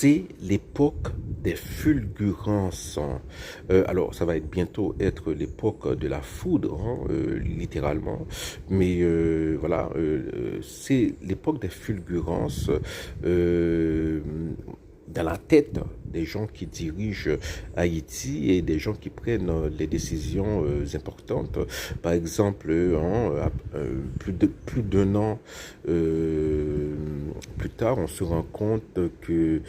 c'est l'époque des fulgurances. Alors, ça va bientôt être l'époque de la foudre, littéralement. Mais voilà, c'est l'époque des fulgurances dans la tête des gens qui dirigent Haïti et des gens qui prennent les décisions importantes. Par exemple, plus d'un an plus tard, on se rend compte que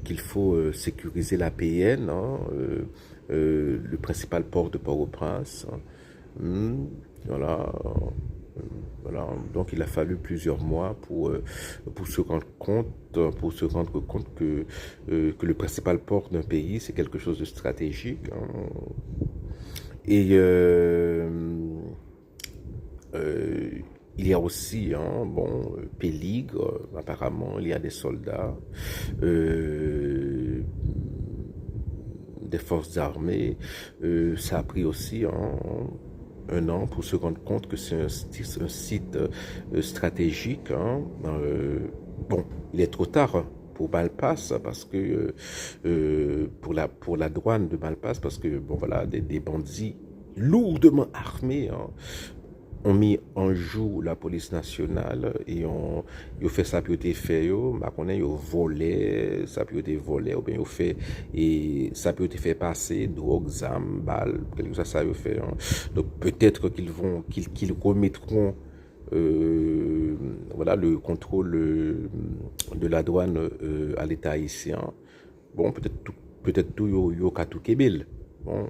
qu'il faut sécuriser la PN, le principal port de Port-au-Prince. Voilà. Voilà, donc il a fallu plusieurs mois pour pour se rendre compte que le principal port d'un pays, c'est quelque chose de stratégique. Et euh, il y a aussi, Péligre, apparemment, il y a des soldats, des forces armées. Ça a pris aussi un an pour se rendre compte que c'est un site stratégique. Bon, il est trop tard pour Malpasse parce que pour la douane de Malpasse parce que bon voilà des bandits lourdement armés ont mis en joue la police nationale et ils ont fait ça pour te faire ils ont volé ça pour te voler ou bien ils ont fait et ça peut te faire passer drogue armes balles quelque chose ça ils ont fait donc peut-être qu'ils remettront voilà le contrôle de la douane à l'État haïtien. Bon, peut-être tout yo ka tout kebel. Bon,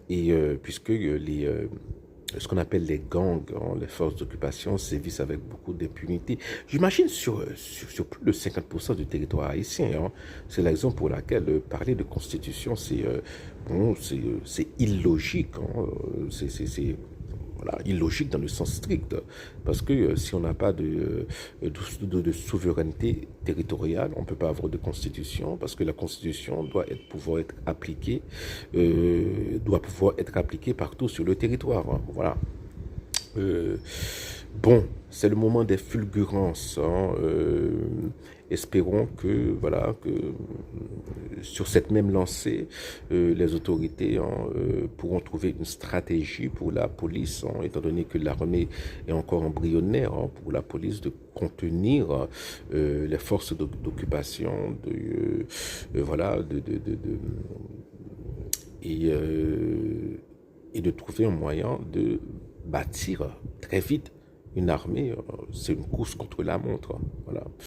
et puisque ce qu'on appelle les gangs, les forces d'occupation sévissent avec beaucoup d'impunité. J'imagine sur plus de 50% du territoire haïtien. C'est la raison pour laquelle parler de constitution, c'est illogique. C'est voilà, illogique dans le sens strict, parce que si on n'a pas de souveraineté territoriale, on ne peut pas avoir de constitution, parce que la constitution pouvoir être appliquée, partout sur le territoire. Voilà. Bon, c'est le moment des fulgurances. Espérons que, voilà, que sur cette même lancée, les autorités pourront trouver une stratégie pour la police, étant donné que l'armée est encore embryonnaire, pour la police de contenir les forces d'occupation, voilà, et de trouver un moyen de bâtir très vite une armée. C'est une course contre la montre. Voilà.